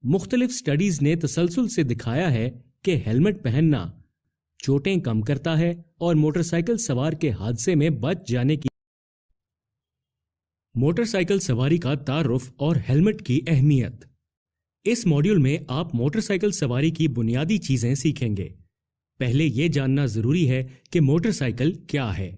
مختلف سٹڈیز نے تسلسل سے دکھایا ہے کہ ہیلمٹ پہننا چوٹیں کم کرتا ہے اور موٹر سائیکل سوار کے حادثے میں بچ جانے کی۔ موٹر سائیکل سواری کا تعارف اور ہیلمٹ کی اہمیت۔ اس موڈیول میں آپ موٹر سائیکل سواری کی بنیادی چیزیں سیکھیں گے۔ پہلے یہ جاننا ضروری ہے کہ موٹر سائیکل کیا ہے۔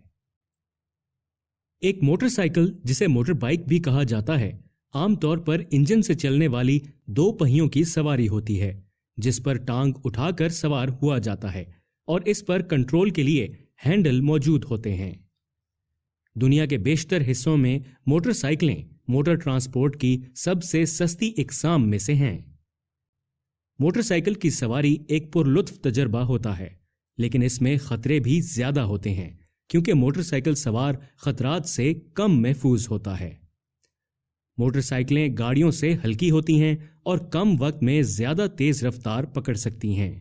ایک موٹر سائیکل، جسے موٹر بائیک بھی کہا جاتا ہے، عام طور پر انجن سے چلنے والی 2 پہیوں کی سواری ہوتی ہے، جس پر ٹانگ اٹھا کر سوار ہوا جاتا ہے اور اس پر کنٹرول کے لیے ہینڈل موجود ہوتے ہیں۔ دنیا کے بیشتر حصوں میں موٹر سائیکلیں موٹر ٹرانسپورٹ کی سب سے سستی اقسام میں سے ہیں۔ موٹر سائیکل کی سواری ایک پرلطف تجربہ ہوتا ہے، لیکن اس میں خطرے بھی زیادہ ہوتے ہیں کیونکہ موٹر سائیکل سوار خطرات سے کم محفوظ ہوتا ہے۔ موٹر سائیکلیں گاڑیوں سے ہلکی ہوتی ہیں اور کم وقت میں زیادہ تیز رفتار پکڑ سکتی ہیں۔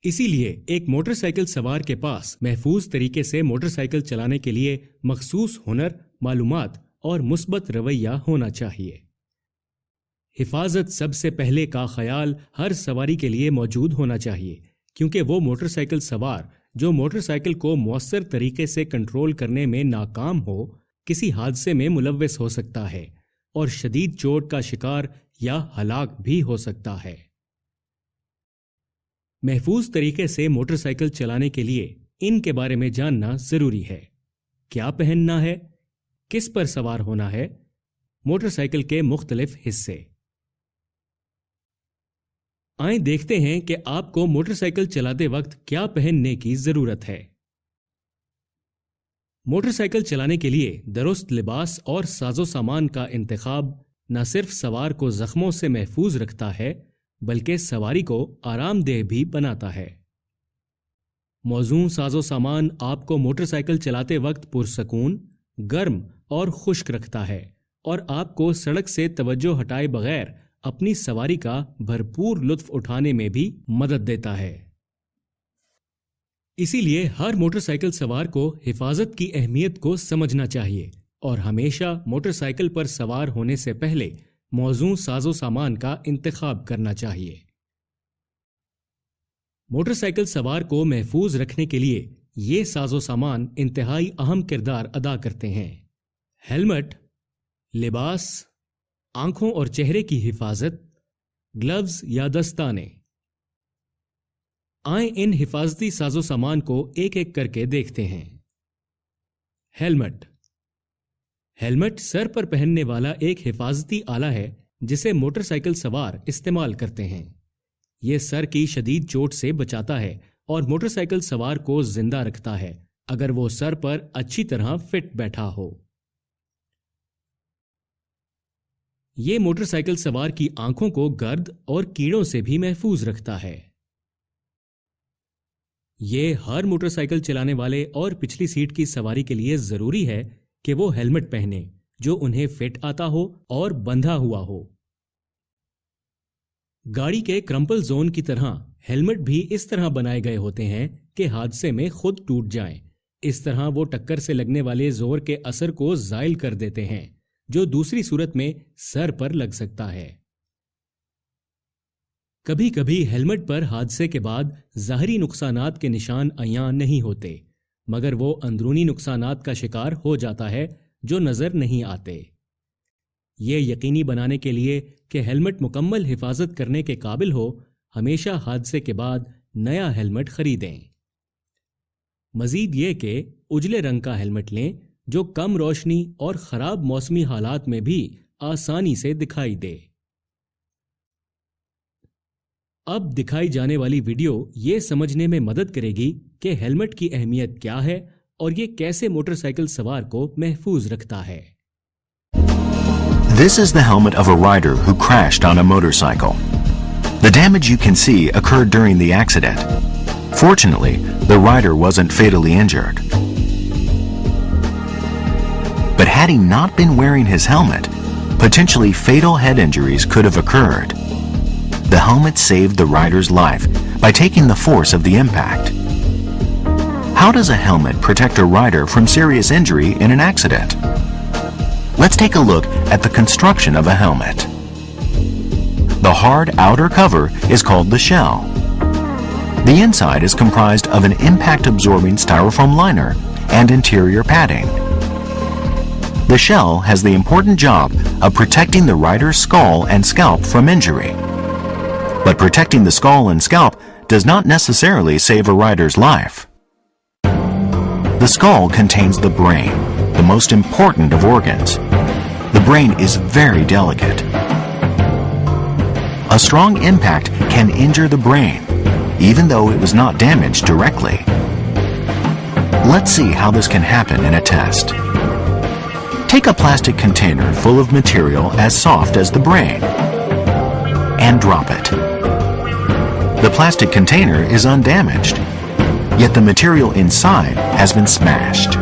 اسی لیے ایک موٹر سائیکل سوار کے پاس محفوظ طریقے سے موٹر سائیکل چلانے کے لیے مخصوص ہنر، معلومات اور مثبت رویہ ہونا چاہیے۔ حفاظت سب سے پہلے کا خیال ہر سواری کے لیے موجود ہونا چاہیے، کیونکہ وہ موٹر سائیکل سوار جو موٹر سائیکل کو مؤثر طریقے سے کنٹرول کرنے میں ناکام ہو، کسی حادثے میں ملوث ہو سکتا ہے اور شدید چوٹ کا شکار یا ہلاک بھی ہو سکتا ہے۔ محفوظ طریقے سے موٹر سائیکل چلانے کے لیے ان کے بارے میں جاننا ضروری ہے۔ کیا پہننا ہے؟ کس پر سوار ہونا ہے؟ موٹر سائیکل کے مختلف حصے۔ آئیں دیکھتے ہیں کہ آپ کو موٹر سائیکل چلاتے وقت کیا پہننے کی ضرورت ہے۔ موٹر سائیکل چلانے کے لیے درست لباس اور ساز و سامان کا انتخاب نہ صرف سوار کو زخموں سے محفوظ رکھتا ہے بلکہ سواری کو آرام دہ بھی بناتا ہے۔ موزوں ساز و سامان آپ کو موٹر سائیکل چلاتے وقت پرسکون، گرم اور خشک رکھتا ہے اور آپ کو سڑک سے توجہ ہٹائے بغیر اپنی سواری کا بھرپور لطف اٹھانے میں بھی مدد دیتا ہے۔ اسی لیے ہر موٹر سائیکل سوار کو حفاظت کی اہمیت کو سمجھنا چاہیے اور ہمیشہ موٹر سائیکل پر سوار ہونے سے پہلے موزوں ساز و سامان کا انتخاب کرنا چاہیے۔ موٹر سائیکل سوار کو محفوظ رکھنے کے لیے یہ ساز و سامان انتہائی اہم کردار ادا کرتے ہیں۔ ہیلمٹ، لباس، آنکھوں اور چہرے کی حفاظت، گلوز یا دستانے۔ آئیں ان حفاظتی ساز و سامان کو ایک ایک کر کے دیکھتے ہیں۔ ہیلمٹ۔ ہیلمٹ سر پر پہننے والا ایک حفاظتی آلہ ہے جسے موٹر سائیکل سوار استعمال کرتے ہیں۔ یہ سر کی شدید چوٹ سے بچاتا ہے اور موٹر سائیکل سوار کو زندہ رکھتا ہے اگر وہ سر پر اچھی طرح فٹ بیٹھا ہو۔ یہ موٹر سائیکل سوار کی آنکھوں کو گرد اور کیڑوں سے بھی محفوظ رکھتا ہے۔ یہ ہر موٹر سائیکل چلانے والے اور پچھلی سیٹ کی سواری کے لیے ضروری ہے کہ وہ ہیلمٹ پہنے جو انہیں فٹ آتا ہو اور بندھا ہوا ہو۔ گاڑی کے کرمپل زون کی طرح ہیلمٹ بھی اس طرح بنائے گئے ہوتے ہیں کہ حادثے میں خود ٹوٹ جائیں۔ اس طرح وہ ٹکر سے لگنے والے زور کے اثر کو زائل کر دیتے ہیں جو دوسری صورت میں سر پر لگ سکتا ہے۔ کبھی کبھی ہیلمٹ پر حادثے کے بعد ظاہری نقصانات کے نشان عیاں نہیں ہوتے، مگر وہ اندرونی نقصانات کا شکار ہو جاتا ہے جو نظر نہیں آتے۔ یہ یقینی بنانے کے لیے کہ ہیلمٹ مکمل حفاظت کرنے کے قابل ہو، ہمیشہ حادثے کے بعد نیا ہیلمٹ خریدیں۔ مزید یہ کہ اجلے رنگ کا ہیلمٹ لیں جو کم روشنی اور خراب موسمی حالات میں بھی آسانی سے دکھائی دے۔ اب دکھائی جانے والی ویڈیو یہ سمجھنے میں مدد کرے گی کہ ہیلمٹ کی اہمیت کیا ہے اور یہ کیسے موٹر سائیکل سوار کو محفوظ رکھتا ہے۔ This is the helmet of a rider who crashed on a motorcycle. The damage you can see occurred during the accident. Fortunately, the rider wasn't fatally injured. But had he not been wearing his helmet, potentially fatal head injuries could have occurred. The helmet saved the rider's life by taking the force of the impact. How does a helmet protect a rider from serious injury in an accident? Let's take a look at the construction of a helmet. The hard outer cover is called the shell. The inside is comprised of an impact-absorbing styrofoam liner and interior padding. The shell has the important job of protecting the rider's skull and scalp from injury. But protecting the skull and scalp does not necessarily save a rider's life. The skull contains the brain, the most important of organs. The brain is very delicate. A strong impact can injure the brain, even though it was not damaged directly. Let's see how this can happen in a test. Take a plastic container full of material as soft as the brain and drop it. The plastic container is undamaged, yet the material inside has been smashed.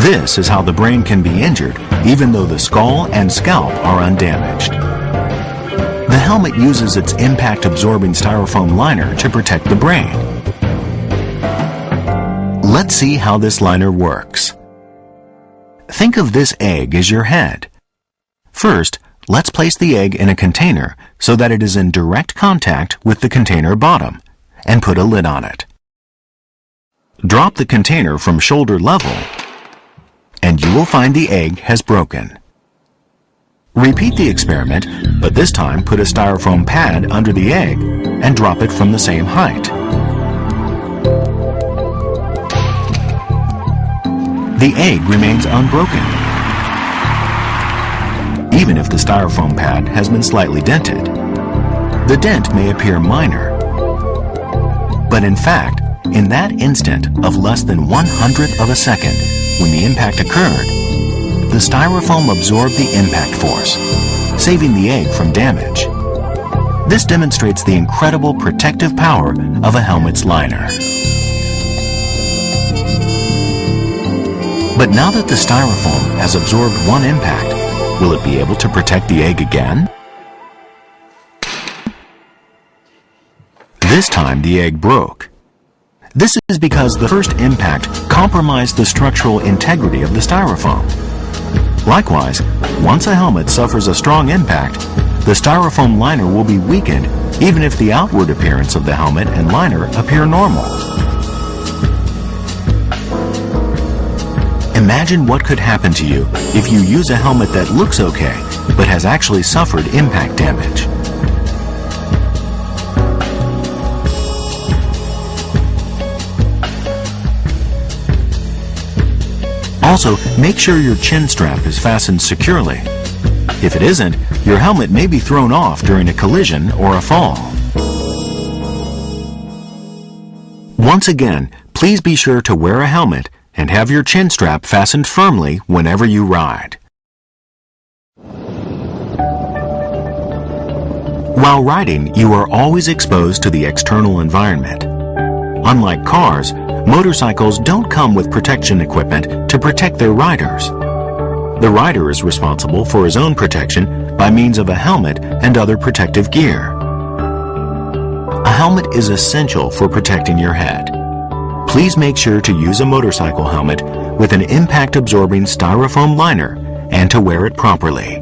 This is how the brain can be injured even though the skull and scalp are undamaged. The helmet uses its impact-absorbing styrofoam liner to protect the brain. Let's see how this liner works. Think of this egg as your head. First, let's place the egg in a container so that it is in direct contact with the container bottom, and put a lid on it. Drop the container from shoulder level, and you will find the egg has broken. Repeat the experiment, but this time put a styrofoam pad under the egg and drop it from the same height. The egg remains unbroken, even if the styrofoam pad has been slightly dented. The dent may appear minor, but in fact, in that instant of less than 1/100th of a second when the impact occurred, the styrofoam absorbed the impact force, saving the egg from damage. This demonstrates the incredible protective power of a helmet's liner. But now that the styrofoam has absorbed one impact, will it be able to protect the egg again? This time the egg broke. This is because the first impact compromised the structural integrity of the styrofoam. Likewise, once a helmet suffers a strong impact, the styrofoam liner will be weakened even if the outward appearance of the helmet and liner appear normal. Imagine what could happen to you if you use a helmet that looks okay but has actually suffered impact damage. Also, make sure your chin strap is fastened securely. If it isn't, your helmet may be thrown off during a collision or a fall. Once again, please be sure to wear a helmet and have your chin strap fastened firmly whenever you ride. While riding, you are always exposed to the external environment. Unlike cars, motorcycles don't come with protection equipment to protect their riders. The rider is responsible for his own protection by means of a helmet and other protective gear. A helmet is essential for protecting your head. Please make sure to use a motorcycle helmet with an impact-absorbing styrofoam liner and to wear it properly.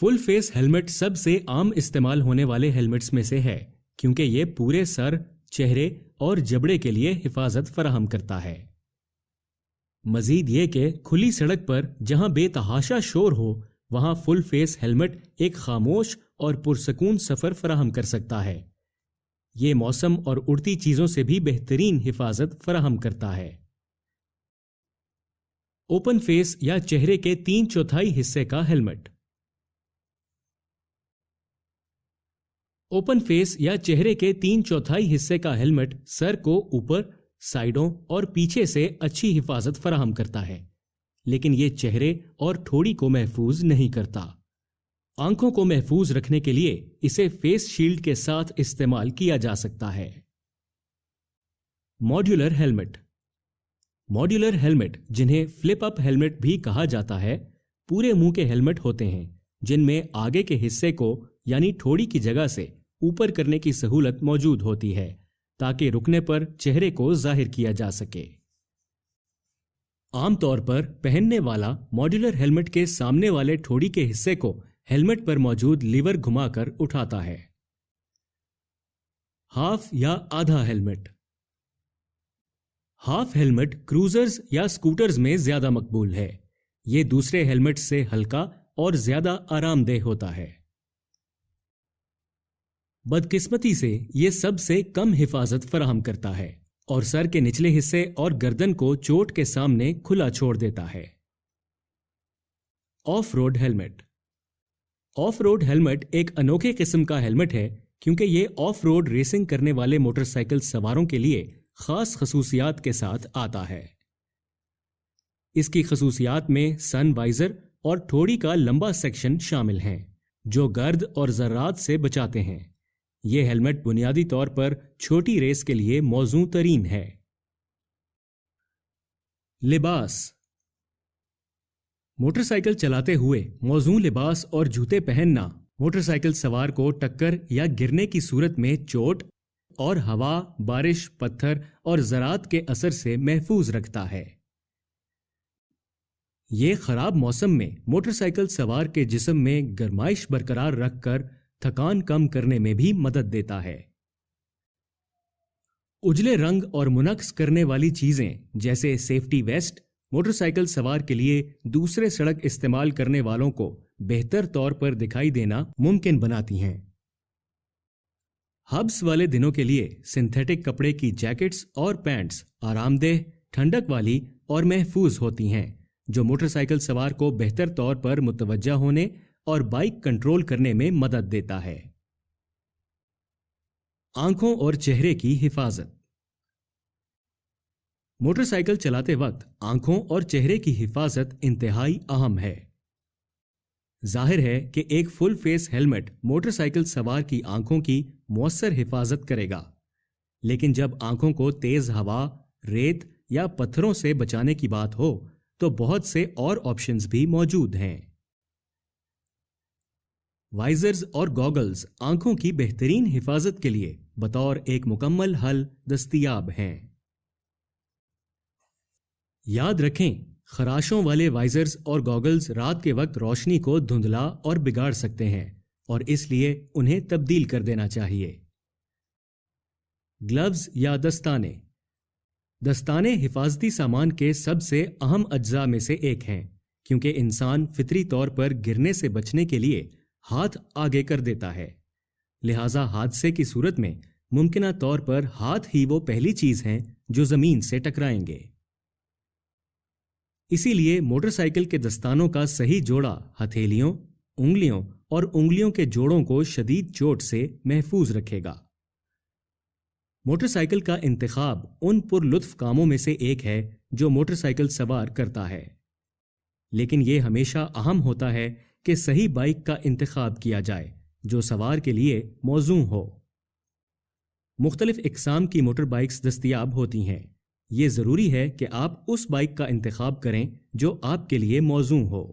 Full face helmet سب سے عام استعمال ہونے والے helmets میں سے ہے کیونکہ یہ پورے سر، چہرے اور جبڑے کے لیے حفاظت فراہم کرتا ہے۔ مزید یہ کہ کھلی سڑک پر جہاں بے تحاشا شور ہو وہاں فل فیس ہیلمٹ ایک خاموش اور پرسکون سفر فراہم کر سکتا ہے۔ یہ موسم اور اڑتی چیزوں سے بھی بہترین حفاظت فراہم کرتا ہے۔ اوپن فیس یا چہرے کے 3/4 حصے کا ہیلمٹ۔ اوپن فیس یا چہرے کے 3/4 حصے کا ہیلمٹ سر کو اوپر، سائیڈوں اور پیچھے سے اچھی حفاظت فراہم کرتا ہے، لیکن یہ چہرے اور ٹھوڑی کو محفوظ نہیں کرتا۔ آنکھوں کو محفوظ رکھنے کے لیے اسے فیس شیلڈ کے ساتھ استعمال کیا جا سکتا ہے۔ Modular helmet. ماڈیولر ہیلمٹ، جنہیں فلپ اپ ہیلمٹ بھی کہا جاتا ہے، پورے منہ کے ہیلمٹ ہوتے ہیں جن میں آگے کے حصے کو یعنی ٹھوڑی کی جگہ سے اوپر کرنے کی سہولت موجود ہوتی ہے تاکہ رکنے پر چہرے کو ظاہر کیا جا سکے۔ عام طور پر پہننے والا ماڈیولر ہیلمٹ کے سامنے والے ٹھوڑی کے حصے کو ہیلمٹ پر موجود لیور گھما کر اٹھاتا ہے۔ ہاف یا آدھا ہیلمٹ۔ ہاف ہیلمٹ کروزرز یا سکوٹرز میں زیادہ مقبول ہے۔ یہ دوسرے ہیلمٹ سے ہلکا اور زیادہ آرام دہ ہوتا ہے۔ بدقسمتی سے یہ سب سے کم حفاظت فراہم کرتا ہے اور سر کے نچلے حصے اور گردن کو چوٹ کے سامنے کھلا چھوڑ دیتا ہے۔ Of road helmet. Of road helmet ایک انوکھے قسم کا ہیلمٹ ہے کیونکہ یہ آف روڈ ریسنگ کرنے والے موٹر سائیکل سواروں کے لیے خاص خصوصیات کے ساتھ آتا ہے۔ اس کی خصوصیات میں سن وائزر اور ٹھوڑی کا لمبا سیکشن شامل ہیں جو گرد اور ذرات سے بچاتے ہیں۔ یہ ہیلمٹ بنیادی طور پر چھوٹی ریس کے لیے موزوں ترین ہے۔ لباس۔ موٹر سائیکل چلاتے ہوئے موزوں لباس اور جوتے پہننا موٹر سائیکل سوار کو ٹکر یا گرنے کی صورت میں چوٹ اور ہوا، بارش، پتھر اور ذرات کے اثر سے محفوظ رکھتا ہے۔ یہ خراب موسم میں موٹر سائیکل سوار کے جسم میں گرمائش برقرار رکھ کر تھکان کم کرنے میں بھی مدد دیتا ہے۔ اجلے رنگ اور منعکس کرنے والی چیزیں جیسے سیفٹی ویسٹ موٹر سائیکل سوار کے لیے دوسرے سڑک استعمال کرنے والوں کو بہتر طور پر دکھائی دینا ممکن بناتی ہیں۔ ہبس والے دنوں کے لیے سنتھیٹک کپڑے کی جیکٹس اور پینٹس آرام دہ، ٹھنڈک والی اور محفوظ ہوتی ہیں جو موٹر سائیکل سوار کو بہتر طور پر متوجہ ہونے اور بائک کنٹرول کرنے میں مدد دیتا ہے۔ آنکھوں اور چہرے کی حفاظت۔ موٹر سائیکل چلاتے وقت آنکھوں اور چہرے کی حفاظت انتہائی اہم ہے۔ ظاہر ہے کہ ایک فل فیس ہیلمٹ موٹر سائیکل سوار کی آنکھوں کی مؤثر حفاظت کرے گا، لیکن جب آنکھوں کو تیز ہوا، ریت یا پتھروں سے بچانے کی بات ہو تو بہت سے اور آپشنز بھی موجود ہیں۔ وائزرز اور گوگلز آنکھوں کی بہترین حفاظت کے لیے بطور ایک مکمل حل دستیاب ہیں۔ یاد رکھیں، خراشوں والے وائزرز اور گوگلز رات کے وقت روشنی کو دھندلا اور بگاڑ سکتے ہیں اور اس لیے انہیں تبدیل کر دینا چاہیے۔ گلوز یا دستانے۔ دستانے حفاظتی سامان کے سب سے اہم اجزاء میں سے ایک ہیں کیونکہ انسان فطری طور پر گرنے سے بچنے کے لیے ہاتھ آگے کر دیتا ہے، لہذا حادثے کی صورت میں ممکنہ طور پر ہاتھ ہی وہ پہلی چیز ہیں جو زمین سے ٹکرائیں گے۔ اسی لیے موٹر سائیکل کے دستانوں کا صحیح جوڑا ہتھیلیوں، انگلیوں اور انگلیوں کے جوڑوں کو شدید چوٹ سے محفوظ رکھے گا۔ موٹر سائیکل کا انتخاب ان پر لطف کاموں میں سے ایک ہے جو موٹر سائیکل سوار کرتا ہے، لیکن یہ ہمیشہ اہم ہوتا ہے کہ صحیح بائک کا انتخاب کیا جائے جو سوار کے لیے موزوں ہو۔ مختلف اقسام کی موٹر بائکس دستیاب ہوتی ہیں۔ یہ ضروری ہے کہ آپ اس بائک کا انتخاب کریں جو آپ کے لیے موزوں ہو۔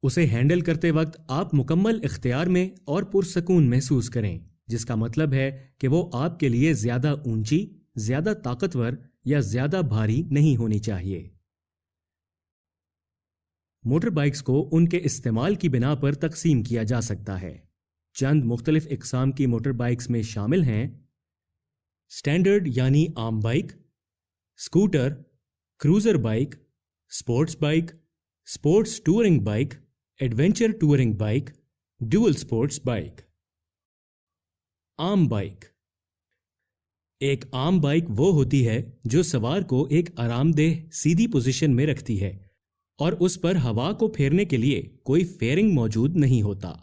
اسے ہینڈل کرتے وقت آپ مکمل اختیار میں اور پرسکون محسوس کریں، جس کا مطلب ہے کہ وہ آپ کے لیے زیادہ اونچی، زیادہ طاقتور یا زیادہ بھاری نہیں ہونی چاہیے۔ موٹر بائکس کو ان کے استعمال کی بنا پر تقسیم کیا جا سکتا ہے۔ چند مختلف اقسام کی موٹر بائکس میں شامل ہیں سٹینڈرڈ یعنی عام bike, scooter, cruiser bike, sports bike, sports touring bike, adventure touring bike, dual sports bike. عام بائک ایک عام بائک وہ ہوتی ہے جو سوار کو ایک آرام دہ سیدھی پوزیشن میں رکھتی ہے اور اس پر ہوا کو پھیرنے کے لیے کوئی فیئرنگ موجود نہیں ہوتا۔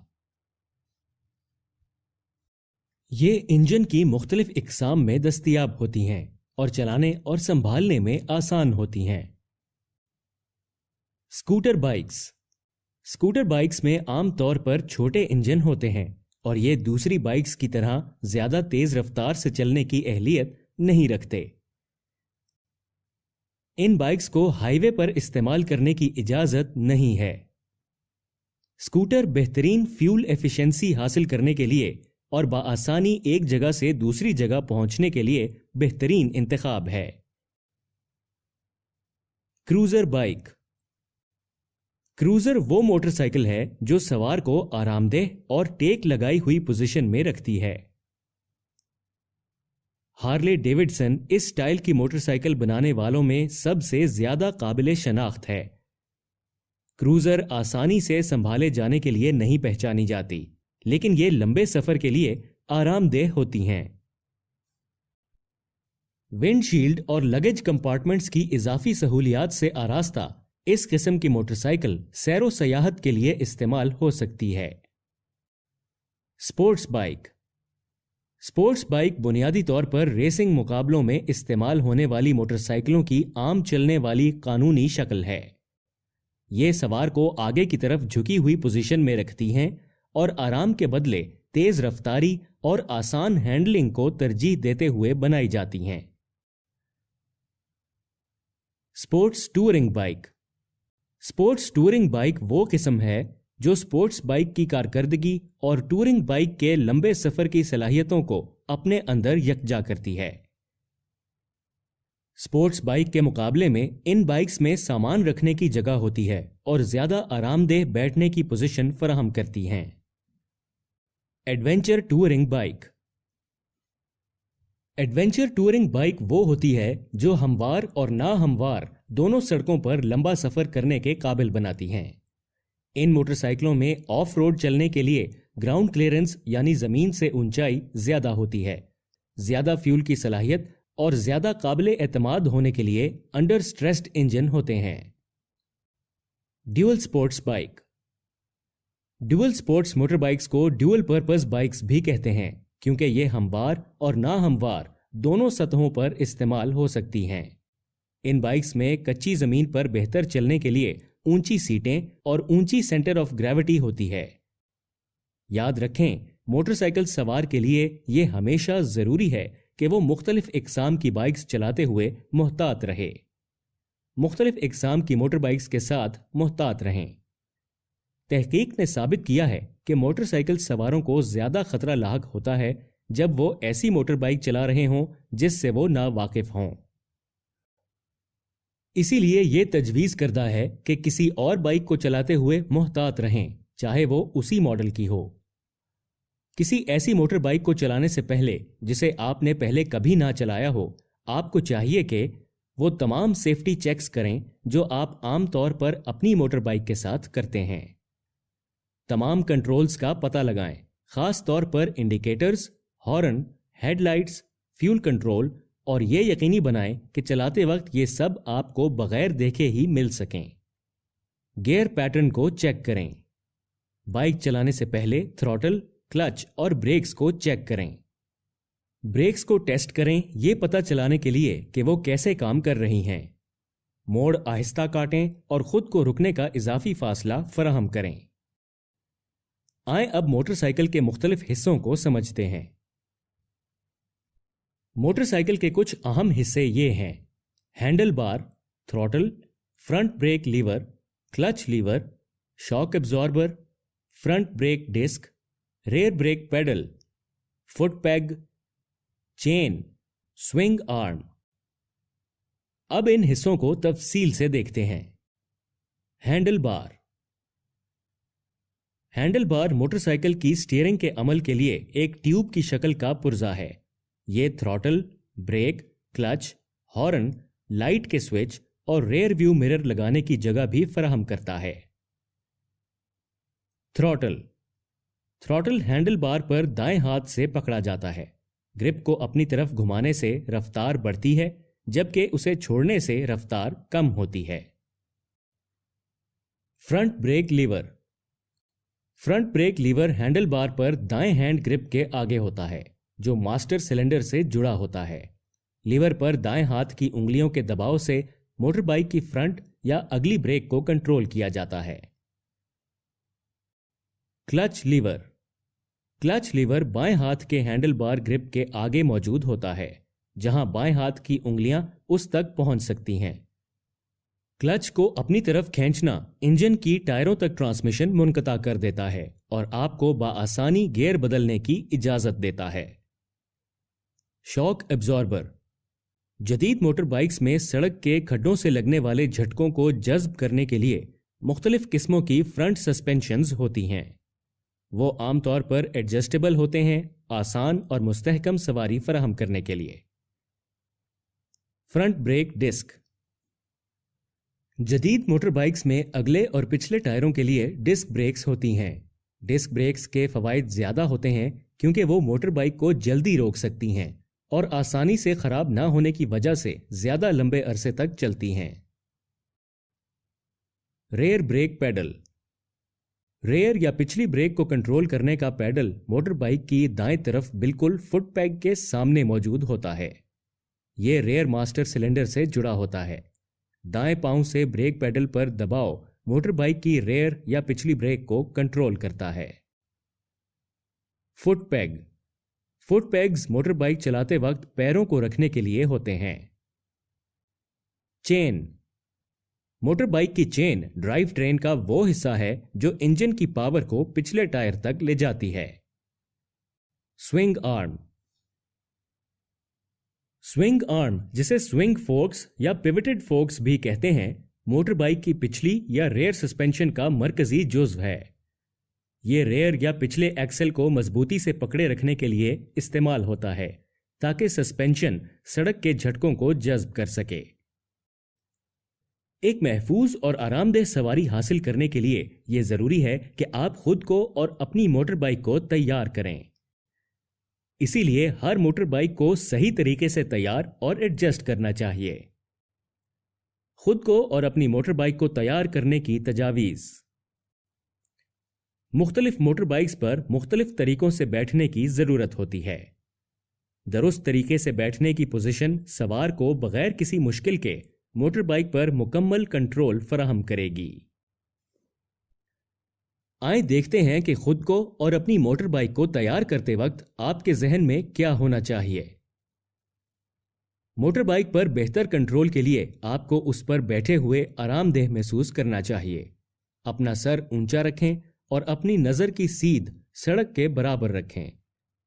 یہ انجن کی مختلف اقسام میں دستیاب ہوتی ہیں اور چلانے اور سنبھالنے میں آسان ہوتی ہیں۔ اسکوٹر بائکس اسکوٹر بائکس میں عام طور پر چھوٹے انجن ہوتے ہیں اور یہ دوسری بائکس کی طرح زیادہ تیز رفتار سے چلنے کی اہلیت نہیں رکھتے۔ ان بائکس کو ہائی وے پر استعمال کرنے کی اجازت نہیں ہے۔ اسکوٹر بہترین فیول ایفیشنسی حاصل کرنے کے لیے اور بآسانی ایک جگہ سے دوسری جگہ پہنچنے کے لیے بہترین انتخاب ہے۔ کروزر بائک کروزر وہ موٹر سائیکل ہے جو سوار کو آرام دہ اور ٹیک لگائی ہوئی پوزیشن میں رکھتی ہے۔ ہارلے ڈیوڈسن اس سٹائل کی موٹر سائیکل بنانے والوں میں سب سے زیادہ قابل شناخت ہے۔ کروزر آسانی سے سنبھالے جانے کے لیے نہیں پہچانی جاتی، لیکن یہ لمبے سفر کے لیے آرام دہ ہوتی ہیں۔ ونڈ شیلڈ اور لگیج کمپارٹمنٹس کی اضافی سہولیات سے آراستہ اس قسم کی موٹر سائیکل سیر و سیاحت کے لیے استعمال ہو سکتی ہے۔ سپورٹس بائک سپورٹس بائک بنیادی طور پر ریسنگ مقابلوں میں استعمال ہونے والی موٹر سائیکلوں کی عام چلنے والی قانونی شکل ہے۔ یہ سوار کو آگے کی طرف جھکی ہوئی پوزیشن میں رکھتی ہیں اور آرام کے بدلے تیز رفتاری اور آسان ہینڈلنگ کو ترجیح دیتے ہوئے بنائی جاتی ہیں۔ Sports touring bike sports touring bike وہ قسم ہے جو سپورٹس بائک کی کارکردگی اور ٹورنگ بائک کے لمبے سفر کی صلاحیتوں کو اپنے اندر یکجا کرتی ہے۔ سپورٹس بائک کے مقابلے میں ان بائکس میں سامان رکھنے کی جگہ ہوتی ہے اور زیادہ آرام دہ بیٹھنے کی پوزیشن فراہم کرتی ہیں۔ Adventure touring bike adventure touring bike وہ ہوتی ہے جو ہموار اور ناہموار دونوں سڑکوں پر لمبا سفر کرنے کے قابل بناتی ہیں۔ ان موٹر سائیکلوں میں آف روڈ چلنے کے لیے گراؤنڈ کلیئرنس یعنی زمین سے اونچائی زیادہ ہوتی ہے، زیادہ فیول کی صلاحیت اور زیادہ قابل اعتماد ہونے کے لیے انڈر سٹریسڈ انجن ہوتے ہیں۔ Dual sports bike dual sports motor bikes کو ڈیول پرپز بائکس بھی کہتے ہیں کیونکہ یہ ہموار اور ناہموار دونوں سطحوں پر استعمال ہو سکتی ہیں۔ ان بائکس میں کچی زمین پر بہتر چلنے کے لیے اونچی سیٹیں اور اونچی سینٹر آف گریوٹی ہوتی ہے۔ یاد رکھیں، موٹر سائیکل سوار کے لیے یہ ہمیشہ ضروری ہے کہ وہ مختلف اقسام کی بائکس چلاتے ہوئے محتاط رہے۔ مختلف اقسام کی موٹر بائکس کے ساتھ محتاط رہیں۔ تحقیق نے ثابت کیا ہے کہ موٹر سائیکل سواروں کو زیادہ خطرہ لاحق ہوتا ہے جب وہ ایسی موٹر بائک چلا رہے ہوں جس سے وہ ناواقف ہوں۔ اسی لیے یہ تجویز کردہ ہے کہ کسی اور بائک کو چلاتے ہوئے محتاط رہیں، چاہے وہ اسی ماڈل کی ہو۔ کسی ایسی موٹر بائک کو چلانے سے پہلے جسے آپ نے پہلے کبھی نہ چلایا ہو، آپ کو چاہیے کہ وہ تمام سیفٹی چیکس کریں جو آپ عام طور پر اپنی موٹر بائک کے ساتھ کرتے ہیں۔ تمام کنٹرولز کا پتہ لگائیں، خاص طور پر indicators, horn, headlights, fuel control, اور یہ یقینی بنائیں کہ چلاتے وقت یہ سب آپ کو بغیر دیکھے ہی مل سکیں۔ گیئر پیٹرن کو چیک کریں۔ بائک چلانے سے پہلے تھروٹل، کلچ اور بریکس کو چیک کریں۔ بریکس کو ٹیسٹ کریں یہ پتہ چلانے کے لیے کہ وہ کیسے کام کر رہی ہیں۔ موڑ آہستہ کاٹیں اور خود کو رکنے کا اضافی فاصلہ فراہم کریں۔ آئیں اب موٹر سائیکل کے مختلف حصوں کو سمجھتے ہیں۔ موٹر سائیکل کے کچھ اہم حصے یہ ہیں: handlebar, throttle, front brake lever, clutch lever, shock absorber, front brake disc, rear brake pedal, foot peg, chain, swing arm. اب ان حصوں کو تفصیل سے دیکھتے ہیں۔ Handlebar. Handlebar motorcycle کی سٹیئرنگ کے عمل کے لیے ایک ٹیوب کی شکل کا پرزا ہے. یہ throttle, brake, clutch, horn, light کے سوئچ اور ریئر ویو مرر لگانے کی جگہ بھی فراہم کرتا ہے. تھروٹل ہینڈل بار پر دائیں ہاتھ سے پکڑا جاتا ہے. گرپ کو اپنی طرف گھمانے سے رفتار بڑھتی ہے جبکہ اسے چھوڑنے سے رفتار کم ہوتی ہے. Front brake lever. Front brake lever handlebar پر دائیں ہینڈ گرپ کے آگے ہوتا ہے جو ماسٹر سلنڈر سے جڑا ہوتا ہے. لیور پر دائیں ہاتھ کی انگلیوں کے دباؤ سے موٹر بائک کی فرنٹ یا اگلی بریک کو کنٹرول کیا جاتا ہے. Clutch liver. کلچ لیور بائیں ہاتھ کے ہینڈل بار گرپ کے آگے موجود ہوتا ہے جہاں بائیں ہاتھ کی انگلیاں اس تک پہنچ سکتی ہیں. کلچ کو اپنی طرف کھینچنا انجن کی ٹائروں تک ٹرانسمیشن منقطع کر دیتا ہے اور آپ کو بآسانی گیئر بدلنے کی اجازت دیتا ہے. شاک ایبزاربر. جدید موٹر بائکس میں سڑک کے کھڈوں سے لگنے والے جھٹکوں کو جذب کرنے کے لیے مختلف قسموں کی فرنٹ سسپینشنز ہوتی ہیں. وہ عام طور پر ایڈجسٹیبل ہوتے ہیں، آسان اور مستحکم سواری فراہم کرنے کے لیے. Front brake disk. جدید موٹر بائکس میں اگلے اور پچھلے ٹائروں کے لیے ڈسک بریکس ہوتی ہیں. ڈسک بریکس کے فوائد زیادہ ہوتے ہیں کیونکہ وہ موٹر بائک کو جلدی روک سکتی ہیں اور آسانی سے خراب نہ ہونے کی وجہ سے زیادہ لمبے عرصے تک چلتی ہیں. Rear brake pedal. ریئر یا پچھلی بریک کو کنٹرول کرنے کا پیڈل موٹر بائک کی دائیں طرف بالکل فٹ پیگ کے سامنے موجود ہوتا ہے. یہ ریئر ماسٹر سلنڈر سے جڑا ہوتا ہے. دائیں پاؤں سے بریک پیڈل پر دباؤ موٹر بائک کی ریئر یا پچھلی بریک کو کنٹرول کرتا ہے. Fit پیگ. Fit pigs motor bike چلاتے وقت پیروں کو رکھنے کے لیے ہوتے ہیں. چین. موٹر بائک کی چین ڈرائیو ٹرین کا وہ حصہ ہے جو انجن کی پاور کو پچھلے ٹائر تک لے جاتی ہے. سوئنگ آرم. سوئنگ آرم جسے سوئنگ فورکس یا پیوٹڈ فورکس بھی کہتے ہیں موٹر بائک کی پچھلی یا ریئر سسپینشن کا مرکزی جزو ہے. یہ ریئر یا پچھلے ایکسل کو مضبوطی سے پکڑے رکھنے کے لیے استعمال ہوتا ہے تاکہ سسپینشن سڑک کے جھٹکوں کو جذب کر سکے. ایک محفوظ اور آرام دہ سواری حاصل کرنے کے لیے یہ ضروری ہے کہ آپ خود کو اور اپنی موٹر بائک کو تیار کریں. اسی لیے ہر موٹر بائک کو صحیح طریقے سے تیار اور ایڈجسٹ کرنا چاہیے. خود کو اور اپنی موٹر بائک کو تیار کرنے کی تجاویز. مختلف موٹر بائکس پر مختلف طریقوں سے بیٹھنے کی ضرورت ہوتی ہے. درست طریقے سے بیٹھنے کی پوزیشن سوار کو بغیر کسی مشکل کے موٹر بائک پر مکمل کنٹرول فراہم کرے گی. آئیں دیکھتے ہیں کہ خود کو اور اپنی موٹر بائک کو تیار کرتے وقت آپ کے ذہن میں کیا ہونا چاہیے. موٹر بائک پر بہتر کنٹرول کے لیے آپ کو اس پر بیٹھے ہوئے آرام دہ محسوس کرنا چاہیے. اپنا سر اونچا رکھیں اور اپنی نظر کی سیدھ سڑک کے برابر رکھیں.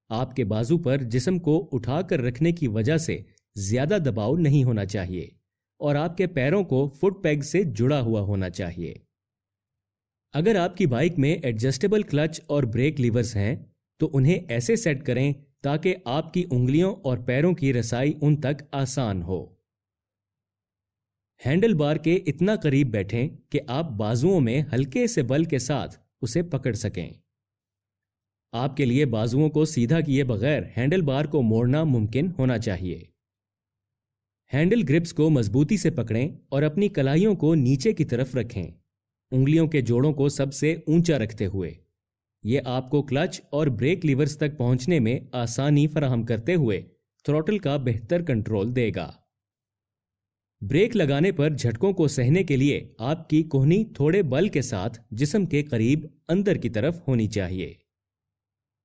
آپ کے بازو پر جسم کو اٹھا کر رکھنے کی وجہ سے زیادہ دباؤ نہیں ہونا چاہیے اور آپ کے پیروں کو فٹ پیگ سے جڑا ہوا ہونا چاہیے. اگر آپ کی بائک میں ایڈجسٹیبل کلچ اور بریک لیورز ہیں تو انہیں ایسے سیٹ کریں تاکہ آپ کی انگلیوں اور پیروں کی رسائی ان تک آسان ہو. ہینڈل بار کے اتنا قریب بیٹھیں کہ آپ بازوؤں میں ہلکے سے بل کے ساتھ اسے پکڑ سکیں. آپ کے لیے بازوؤں کو سیدھا کیے بغیر ہینڈل بار کو موڑنا ممکن ہونا چاہیے. ہینڈل گرپس کو مضبوطی سے پکڑیں اور اپنی کلائیوں کو نیچے کی طرف رکھیں، انگلیوں کے جوڑوں کو سب سے اونچا رکھتے ہوئے. یہ آپ کو کلچ اور بریک لیورز تک پہنچنے میں آسانی فراہم کرتے ہوئے تھروٹل کا بہتر کنٹرول دے گا. بریک لگانے پر جھٹکوں کو سہنے کے لیے آپ کی کوہنی تھوڑے بل کے ساتھ جسم کے قریب اندر کی طرف ہونی چاہیے.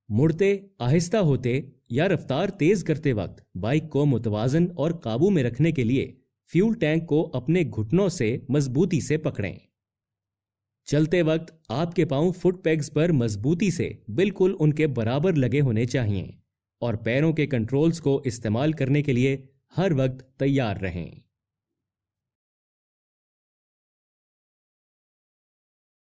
مڑتے، آہستہ ہوتے یا رفتار تیز کرتے وقت بائک کو متوازن اور قابو میں رکھنے کے لیے فیول ٹینک کو اپنے گھٹنوں سے مضبوطی سے پکڑیں. چلتے وقت آپ کے پاؤں فٹ پیگز پر مضبوطی سے بالکل ان کے برابر لگے ہونے چاہیے اور پیروں کے کنٹرولز کو استعمال کرنے کے لیے ہر وقت تیار رہیں.